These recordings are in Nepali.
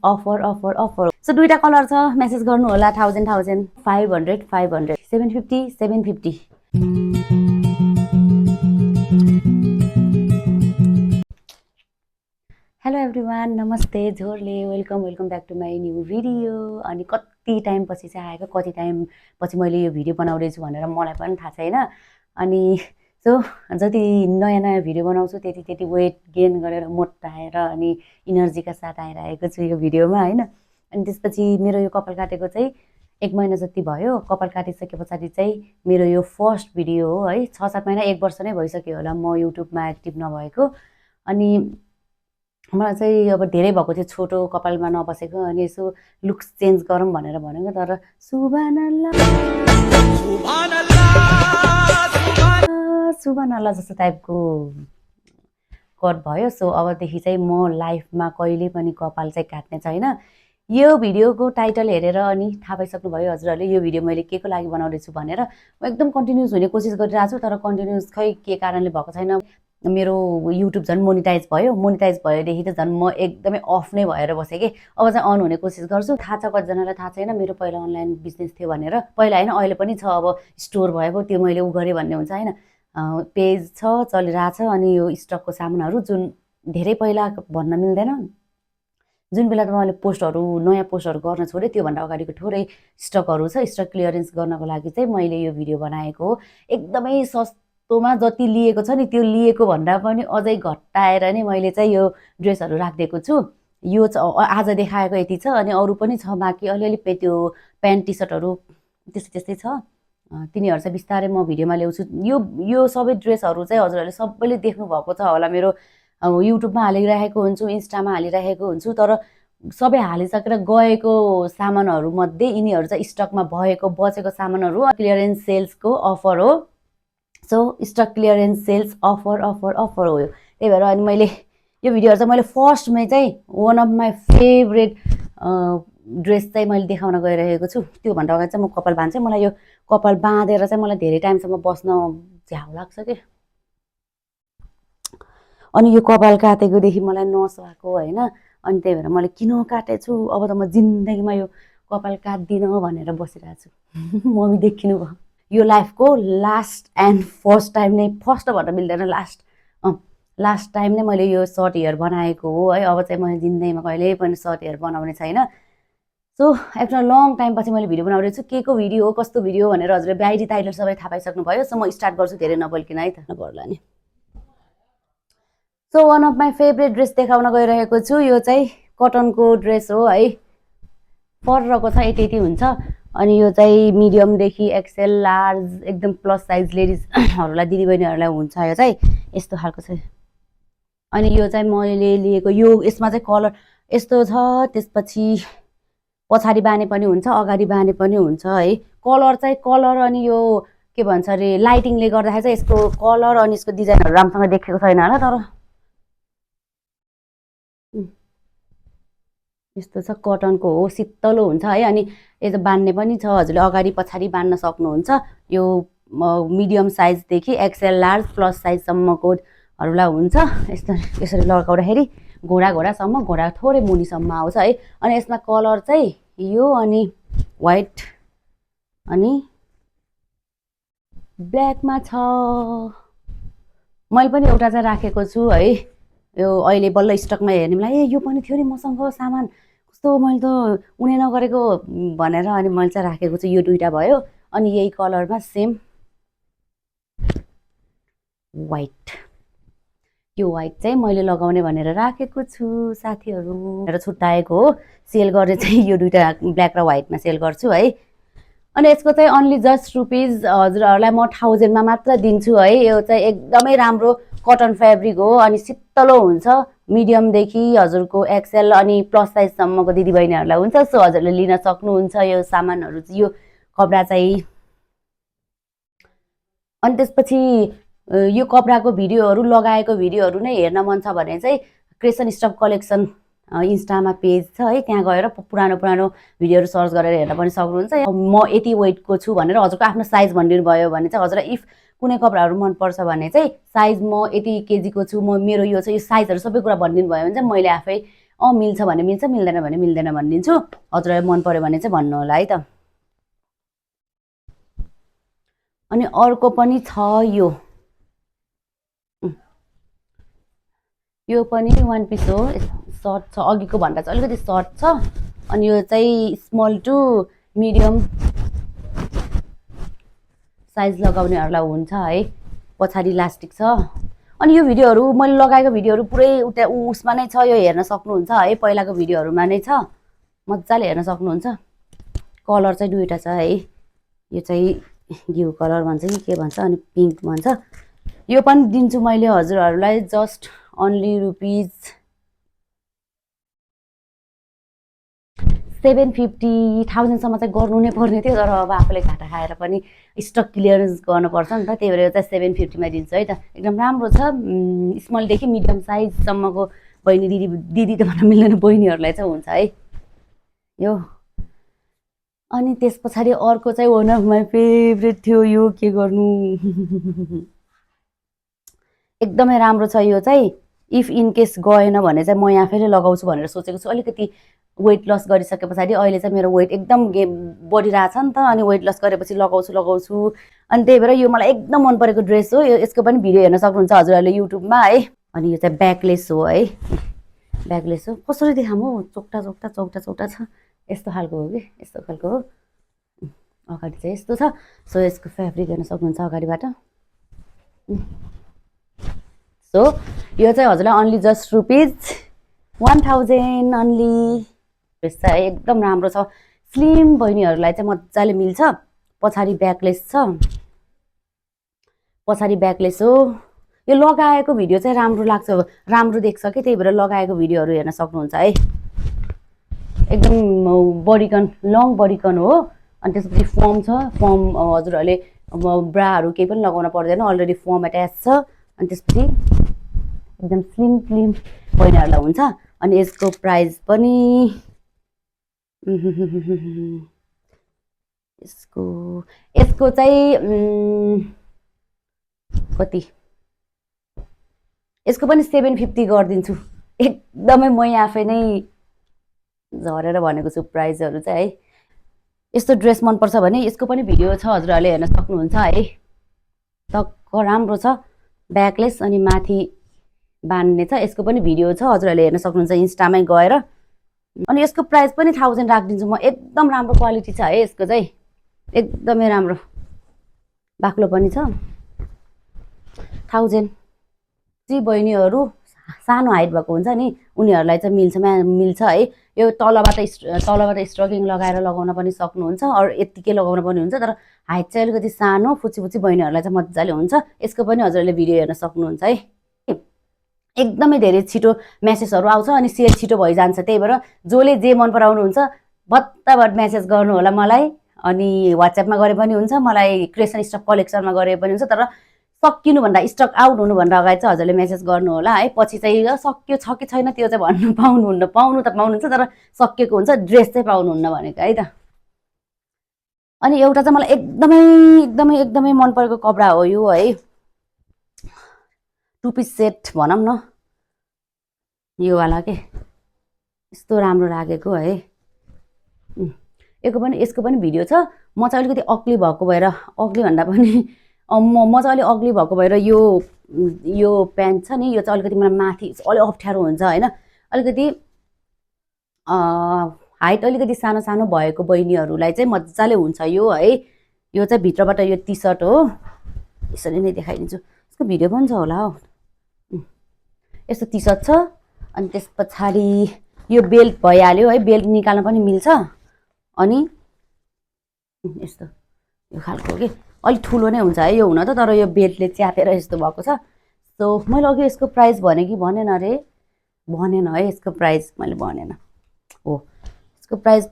अफर अफर अफर सो दुईटा कलर छ मेसेज गर्नु होला 1000 500 500 750 750 हेलो एभ्रिवान नमस्ते झोरले welcome back to my new video अनि कति टाइम पछि चाहिँ आएको कति टाइम पछि मैले यो भिडियो बनाउँदैछु भनेर मलाई पनि थाहा छैन अनि सो जति नयाँ भिडियो बनाउँछु त्यति वेट गेन गरेर मोटाएर अनि इनर्जीका साथ आइरहेको छु यो भिडियोमा हैन अनि त्यसपछि मेरो यो कपाल काटेको चाहिँ 1 महिना जति भयो कपाल काटिसके पछाडि चाहिँ मेरो यो फर्स्ट भिडियो हो है 6-7 महिना 1 वर्ष नै भइसक्यो होला म युट्युबमा एक्टिभ नभएको अनि मलाई चाहिँ अब धेरै भएको थियो छोटो कपालमा नबसेको अनि यसो लुक्स चेन्ज गरौँ भनेर भनेको तर सुभानअल्लाह जस्तो टाइपको कट भयो सो अबदेखि चाहिँ म लाइफमा कहिले पनि कपाल चाहिँ काट्ने छैन यो भिडियोको टाइटल हेरेर अनि थाहा पाइसक्नुभयो हजुरहरूले यो भिडियो मैले केको लागि बनाउँदैछु भनेर म एकदम कन्टिन्युस हुने कोसिस गरिरहेको छु तर कन्टिन्युस खै के कारणले भएको छैन मेरो युट्युब झन् मोनिटाइज भयोदेखि त झन् म एकदमै अफ नै भएर बसेँ कि अब चाहिँ अन हुने कोसिस गर्छु थाहा छ कतिजनालाई थाहा छैन मेरो पहिला अनलाइन बिजनेस थियो भनेर पहिला होइन अहिले पनि छ अब स्टोर भएको त्यो मैले उ गरेँ भन्ने हुन्छ होइन पेज छ चलिरहेछ अनि यो स्टकको सामानहरू जुन धेरै पहिला भन्न मिल्दैन जुन बेला त मैले पोस्टहरू नयाँ पोस्टहरू गर्न छोडेँ त्योभन्दा अगाडिको थोरै स्टकहरू छ स्टक क्लियरेन्स गर्नको लागि चाहिँ मैले यो भिडियो बनाएको हो एकदमै सस्तोमा जति लिएको छ नि त्यो लिएको भन्दा पनि अझै घटाएर नि मैले चाहिँ यो ड्रेसहरू राखिदिएको छु यो आज देखाएको यति छ अनि अरू पनि छ बाँकी अलिअलि त्यो प्यान्ट टी सर्टहरू त्यस्तै छ तिनीहरू चाहिँ बिस्तारै म भिडियोमा ल्याउँछु यो सबै ड्रेसहरू चाहिँ हजुरहरूले सबैले देख्नु भएको छ होला मेरो युट्युबमा हालिरहेको हुन्छु इन्स्टामा हालिरहेको हुन्छु तर सबै हालिसकेर गएको सामानहरू मध्ये यिनीहरू चाहिँ स्टकमा भएको बचेको सामानहरू क्लियरेन्स सेल्सको अफर हो सो स्टक क्लियरेन्स सेल्स अफर हो त्यही भएर अनि मैले यो भिडियोहरू चाहिँ मैले फर्स्टमै चाहिँ one of my favourite dress चाहिँ मैले देखाउन गइरहेको छु त्योभन्दा अगाडि चाहिँ म कपाल बाँध्छु मलाई यो कपाल बाँधेर चाहिँ मलाई धेरै टाइमसम्म बस्न झ्याउ लाग्छ कि अनि यो कपाल काटेकोदेखि मलाई नस भएको होइन अनि त्यही भएर मैले किन काटेछु अब त म जिन्दगीमा यो कपाल काट्दिनँ भनेर बसिरहेको छु मम्मी देखिनु भयो यो लाइफको लास्ट एन्ड फर्स्ट टाइम नै फर्स्ट भन्न मिल्दैन लास्ट टाइम नै मैले यो सर्ट हेयर बनाएको हो है अब चाहिँ मैले जिन्दगीमा कहिल्यै पनि सर्ट हेयर बनाउने छैन सो आफ्टर लङ टाइम पछि मैले भिडियो बनाउँदैछु के को भिडियो हो कस्तो भिडियो भनेर हजुरले बाहिरी टाइटल सबै थाहा पाइसक्नुभयो सो म स्टार्ट गर्छु धेरै नबोल्किन है त नपर्ला नि so one of my favourite dress देखाउन गइरहेको छु यो चाहिँ कटनको ड्रेस हो है परको छ यति हुन्छ अनि यो चाहिँ मिडियमदेखि एक्सेल लार्ज एकदम प्लस साइज लेडिजहरूलाई दिदीबहिनीहरूलाई हुन्छ यो चाहिँ यस्तो खालको छ अनि यो चाहिँ मैले लिएको यो यसमा चाहिँ कलर यस्तो छ त्यसपछि पछाडि बाने पनि हुन्छ अगाडि बाने पनि हुन्छ है कलर अनि यो के भन्छ अरे लाइटिङले गर्दाखेरि चाहिँ यसको कलर अनि यसको डिजाइनहरू राम्रोसँग देखेको छैन होला तर यस्तो छ कटनको हो शीतलो हुन्छ है अनि यो बान्ने पनि छ हजुरले अगाडि पछाडि बान्न सक्नुहुन्छ यो मिडियम साइजदेखि एक्सेल लार्ज प्लस साइजसम्मकोहरूलाई हुन्छ यसरी लगाउँदाखेरि घोडासम्म घोडा थोरै मुनिसम्म आउँछ है अनि यसमा कलर चाहिँ यो अनि व्हाइट अनि ब्ल्याकमा छ मैले पनि एउटा चाहिँ राखेको छु है यो अहिले बल्ल स्टकमा हेर्ने मलाई यो पनि थियो नि मसँग सामान कस्तो मैले त उनी नगरेको भनेर अनि मैले चाहिँ राखेको छु यो दुईटा भयो अनि यही कलरमा सेम व्हाइट यो व्हाइट चाहिँ मैले लगाउने भनेर राखेको छु साथीहरू र छुट्टाएको हो सेल गर्ने चाहिँ यो दुईटा ब्ल्याक र व्हाइटमा सेल गर्छु है अनि यसको चाहिँ अन्ली जस्ट रुपिज हजुरहरूलाई म 1000मा मात्र दिन्छु है यो चाहिँ एकदमै राम्रो कटन फेब्रिक हो अनि शीतलो हुन्छ मिडियमदेखि हजुरको एक्सेल अनि प्लस साइजसम्मको दिदीबहिनीहरूलाई हुन्छ सो हजुरले लिन सक्नुहुन्छ यो सामानहरू यो कपडा चाहिँ अनि त्यसपछि यो कपडाको भिडियोहरू लगाएको भिडियोहरू नै हेर्न मन छ भने चाहिँ क्रिएसन स्टफ कलेक्सन इन्स्टामा पेज छ है त्यहाँ गएर पुरानो भिडियोहरू सर्च गरेर हेर्न पनि सक्नुहुन्छ म यति वेटको छु भनेर हजुरको आफ्नो साइज भनिदिनु भयो भने चाहिँ हजुरलाई इफ कुनै कपडाहरू मनपर्छ भने चाहिँ साइज म यति केजीको छु मेरो यो चाहिँ यो साइजहरू सबै कुरा भनिदिनु भयो भने चाहिँ मैले आफै मिल्छ भने मिल्छ, मिल्दैन भने मिल्दैन भनिदिन्छु। हजुरलाई मन पर्यो भने चाहिँ भन्नु होला है त। अनि अर्को पनि छ यो पनि वान पिस हो, सर्ट छ, अघिको भन्दा चाहिँ अलिकति सर्ट छ। अनि यो चाहिँ स्मल टु मिडियम साइज लगाउनेहरूलाई हुन्छ है। पछाडि इलास्टिक छ। अनि यो भिडियोहरू मैले लगाएको भिडियोहरू पुरै उता उसमा नै छ, यो हेर्न सक्नुहुन्छ है। पहिलाको भिडियोहरूमा नै छ, मजाले हेर्न सक्नुहुन्छ। कलर चाहिँ दुईवटा छ है, यो चाहिँ घिउ कलर भन्छ कि के भन्छ, अनि पिङ्क भन्छ। यो पनि दिन्छु मैले हजुरहरूलाई जस्ट ओन्ली रुपिज 750,000 चाहिँ गर्नु नै पर्ने थियो, तर अब आफूले घाटा खाएर पनि स्टक क्लियरेन्स गर्नुपर्छ नि त, त्यही भएर यो चाहिँ 750 दिन्छु है त। एकदम राम्रो छ, स्मलदेखि मिडियम साइजसम्मको बहिनी दिदी त भन्न मिल्दैन, बहिनीहरूलाई चाहिँ हुन्छ है यो। अनि त्यस पछाडि अर्को चाहिँ वान अफ माई फेभरेट थियो, यो के गर्नु एकदमै राम्रो छ यो चाहिँ। इफ इन केस गएन भने चाहिँ म आफैले लगाउँछु भनेर सोचेको छु। अलिकति वेट लस गरिसके पछाडि अहिले चाहिँ मेरो वेट एकदम बढिरहेछ नि त, अनि वेट लस गरेपछि लगाउँछु। अनि त्यही भएर यो मलाई एकदम मन परेको ड्रेस हो। यसको पनि भिडियो हेर्न सक्नुहुन्छ हजुरहरूले युट्युबमा है। अनि यो चाहिँ ब्याकलेस हो है, ब्याकलेस हो। कसरी देखाऊँ हौ, चौक्टा छ, यस्तो खालको हो कि, यस्तो खालको हो। अगाडि चाहिँ यस्तो छ। सो यसको फेब्रिक हेर्न सक्नुहुन्छ अगाडिबाट। सो यो चाहिँ हजुरलाई only just rupees 1000 only. Dress चाहिँ एकदम राम्रो छ, स्लिम बहिनीहरूलाई चाहिँ मजाले मिल्छ। पछाडि ब्याकलेस हो। यो लगाएको भिडियो चाहिँ राम्रो लाग्छ, राम्रो देख्छ कि, त्यही भएर लगाएको भिडियोहरू हेर्न सक्नुहुन्छ है। एकदम बडिकन, लङ बडिकन हो। अनि त्यसपछि फर्म छ, फर्म हजुरहरूले ब्राहरू केही पनि लगाउन पर्दैन, अलरेडी फर्म एट्याच छ। अनि त्यसपछि एकदम स्लिम बहिनीहरूलाई हुन्छ। अनि यसको प्राइस पनि यसको चाहिँ कति, यसको पनि 750 गरिदिन्छु। एकदमै म आफै नै झरेर भनेको छु प्राइसहरू चाहिँ है। यस्तो ड्रेस मनपर्छ भने यसको पनि भिडियो छ, हजुरहरूले हेर्न सक्नुहुन्छ है। टक्क राम्रो छ, ब्याकलेस अनि माथि बान्ने छ। यसको पनि भिडियो छ, हजुरहरूले हेर्न सक्नुहुन्छ इन्स्टामै गएर। अनि यसको प्राइस पनि 1000 राखिदिन्छु म। एकदम राम्रो क्वालिटी छ है यसको चाहिँ, एकदमै राम्रो। बाक्लो पनि छ, 1000। जी बहिनीहरू सानो हाइट भएको हुन्छ नि, उनीहरूलाई चाहिँ मिल्छ है। यो तलबाट स्ट्रकिङ लगाएर लगाउन पनि सक्नुहुन्छ, अरू यत्तिकै लगाउन पनि हुन्छ। तर हाइट चाहिँ अलिकति सानो फुची बहिनीहरूलाई चाहिँ मजाले हुन्छ। यसको पनि हजुरहरूले भिडियो हेर्न सक्नुहुन्छ है। एकदमै धेरै छिटो मेसेजहरू आउँछ अनि सेल छिटो भइजान्छ। त्यही भएर जसले जे मन पराउनुहुन्छ भत्ताभट मेसेज गर्नु होला मलाई। अनि वाट्सएपमा गरे पनि हुन्छ, मलाई क्रिएसन स्टक कलेक्सनमा गरे पनि हुन्छ। तर सकिनुभन्दा, स्टक आउट हुनुभन्दा अगाडि चाहिँ हजुरले मेसेज गर्नु होला है। पछि चाहिँ सक्यो छ कि छैन त्यो चाहिँ भन्नु पाउनुहुन्न, पाउनु त पाउनुहुन्छ तर सकिएको हुन्छ, ड्रेस चाहिँ पाउनुहुन्न भनेको है त। अनि एउटा चाहिँ मलाई एकदमै मन परेको कपडा हो यो है, 2 पिस सेट भनौँ न, यो वाला के यस्तो राम्रो लागेको है। यसको पनि भिडियो छ। म चाहिँ अलिकति अग्ली भएको भएर, अग्ली भन्दा पनि म चाहिँ अलिक अग्ली भएको भएर यो प्यान्ट छ नि, यो चाहिँ अलिकति मलाई माथि अलिक अप्ठ्यारो हुन्छ होइन। अलिकति हाइट अलिकति सानो भएको बहिनीहरूलाई चाहिँ मजाले हुन्छ यो है। यो चाहिँ भित्रबाट यो टी सर्ट हो, यसरी नै देखाइदिन्छु। यसको भिडियो पनि छ होला हौ। यस्तो टी सर्ट छ। अनि त्यस पछाडि यो बेल्ट भइहाल्यो है, बेल्ट निकाल्न पनि मिल्छ। अनि यस्तो यो खालको के अलिक ठुलो नै हुन्छ है यो हुन त, तर यो बेल्टले च्यापेर यस्तो भएको छ। सो मैले अघि यसको प्राइस भने कि भनेन है, यसको प्राइस मैले भनेन हो। यसको प्राइस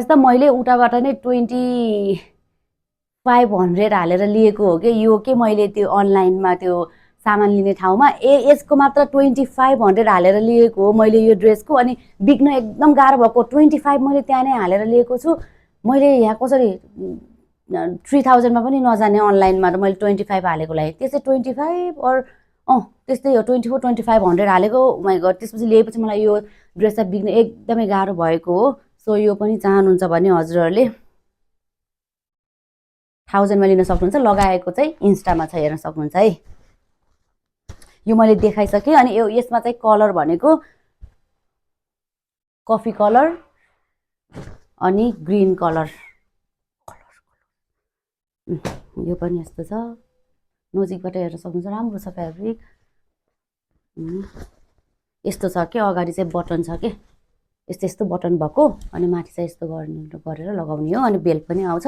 त मैले उताबाट नै 2500 हालेर लिएको हो कि यो के मैले त्यो अनलाइनमा त्यो सामान लिने ठाउँमा यसको मात्र 2500 हालेर लिएको हो मैले यो ड्रेसको। अनि बिक्न एकदम गाह्रो भएको 25 मैले त्यहाँ नै हालेर लिएको छु। मैले यहाँ कसरी 3000 मा पनि नजाने अनलाइनमा त मैले 25 हालेको लागि, त्यसै 25 और त्यस्तै हो 24-2500 हालेको माइ गड। त्यसपछि लिएपछि मलाई यो ड्रेस चाहिँ बिग्न एकदमै गाह्रो भएको हो। सो यो पनि चाहनुहुन्छ भने हजुरहरूले 1000मा लिन सक्नुहुन्छ। लगाएको चाहिँ इन्स्टामा छ, हेर्न सक्नुहुन्छ है। यो मैले देखाइसकेँ। अनि यसमा चाहिँ कलर भनेको कफी कलर अनि ग्रीन कलर। यो पनि यस्तो छ, नजिकबाट हेर्न सक्नुहुन्छ, राम्रो छ फ्याब्रिक। यस्तो छ कि अगाडि चाहिँ बटन छ कि यस्तो यस्तो बटन भएको, अनि माथि चाहिँ यस्तो गरेर लगाउने हो। अनि बेल्ट पनि आउँछ।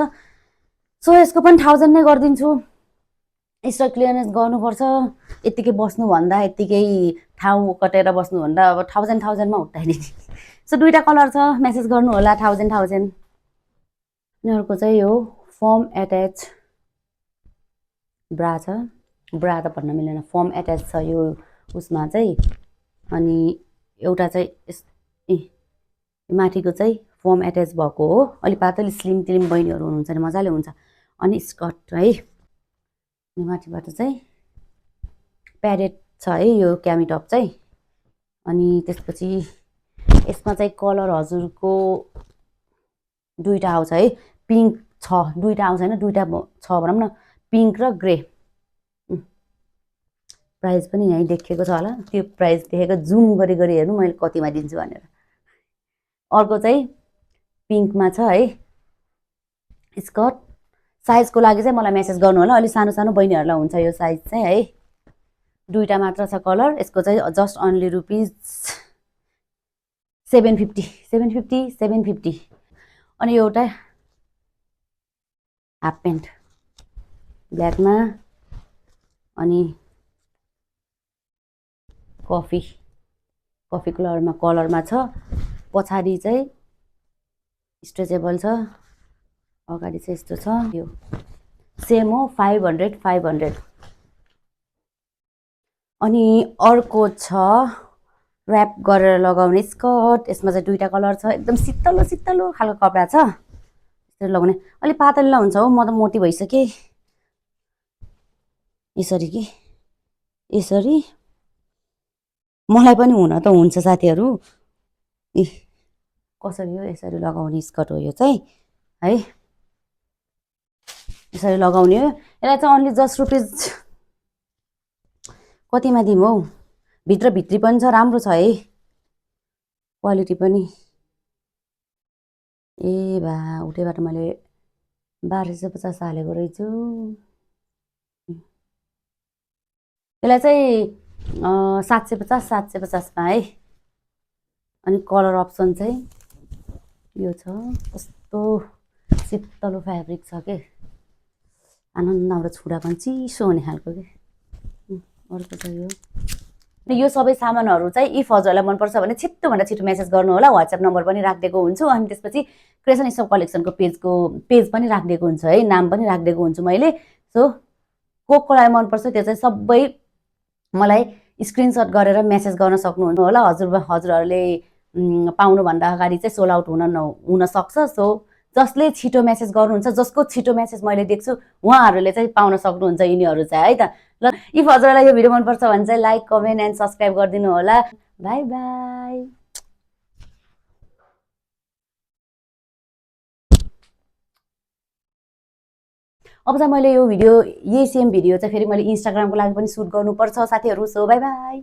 सो यसको पनि 1000 नै गरिदिन्छु। स्टक क्लियरेन्स गर्नुपर्छ। यत्तिकै बस्नुभन्दा, यत्तिकै ठाउँ कटेर बस्नुभन्दा अब 1000मा उठाइदिने। सो दुईवटा कलर छ, मेसेज गर्नु होला 1000। अनि अर्को चाहिँ यो फर्म एट्याच ब्रा छ। ब्रा त भन्न मिलेन, फर्म एट्याच छ यो उसमा चाहिँ। अनि एउटा चाहिँ माथिको चाहिँ फर्म एट्याच भएको हो। अलि पातली स्लिम तिलिम बहिनीहरू हुनुहुन्छ भने मजाले हुन्छ। अनि स्कर्ट है, अनि माथिबाट चाहिँ प्याडेड छ है यो क्यामी टप चाहिँ। अनि त्यसपछि यसमा चाहिँ कलर हजुरको दुईवटा आउँछ है, पिङ्क छ, दुईवटा आउँछ होइन, दुईवटा छ भनौँ न, पिङ्क र ग्रे। प्राइस पनि यहीँ देखेको छ होला, त्यो प्राइस देखेको जुम गरी हेर्नु मैले कतिमा दिन्छु भनेर। अर्को चाहिँ पिङ्कमा छ है स्कर्ट। साइजको लागि चाहिँ मलाई मेसेज गर्नु होला, अलि सानो सानो बहिनीहरूलाई हुन्छ यो साइज चाहिँ है। दुईवटा मात्र छ कलर। यसको चाहिँ जस्ट अन्ली ₹750। अनि एउटा हाफ प्यान्ट ब्ल्याकमा, अनि कफी कलरमा छ। पछाडि चाहिँ स्ट्रेचेबल छ, अगाडि चाहिँ यस्तो छ। यो सेम हो, 500। अनि अर्को छ ऱ्याप गरेर लगाउने स्कर्ट। यसमा चाहिँ दुईवटा कलर छ, एकदम शीतलो खालको कपडा छ। यसरी लगाउने अलि पातला हुन्छ हो, म त मोटी भइसकेँ। यसरी मलाई पनि हुन त हुन्छ साथीहरू। कसरी हो यसरी लगाउने स्कर्ट हो यो चाहिँ है। यसरी लगाउने हो। यसलाई चाहिँ अन्ली जस्ट रुपिज कतिमा दिउँ हौ। भित्री पनि छ, राम्रो छ है क्वालिटी पनि। ए बा उठेबाट मैले 1250 हालेको रहेछु। यसलाई चाहिँ 750मा है। अनि कलर अप्सन चाहिँ यो छ, कस्तो शीतलो फ्याब्रिक छ के, आनन्द आउँछ, छुँडा पनि चिसो हुने खालको के। अर्को चाहिँ यो सबै सामानहरू चाहिँ इफ हजुरलाई मनपर्छ भने छिटोभन्दा छिटो मेसेज गर्नु होला। वाट्सएप नम्बर पनि राखिदिएको हुन्छु। अनि त्यसपछि क्रिएसन स्टफ कलेक्सनको पेज पनि राखिदिएको हुन्छ है, नाम पनि राखिदिएको हुन्छु मैले। सो कोलाई मनपर्छ त्यो चाहिँ सबै मलाई स्क्रिनसट गरेर मेसेज गर्न सक्नुहुन्छ होला। हजुरहरूले पाउनुभन्दा अगाडि चाहिँ सोल्ड आउट हुन सक्छ। सो जसले छिटो मेसेज गर्नुहुन्छ, जसको छिटो मेसेज मैले देख्छु, उहाँहरूले चाहिँ पाउन सक्नुहुन्छ यिनीहरू चाहिँ है त। ल इफ हजुरलाई यो भिडियो मनपर्छ भने चाहिँ लाइक, कमेन्ट एन्ड सब्सक्राइब गरिदिनु होला। By by. अब चाहिँ मैले यो भिडियो, यही सेम भिडियो चाहिँ फेरि मैले इन्स्टाग्रामको लागि पनि सुट गर्नुपर्छ साथीहरू। So by by.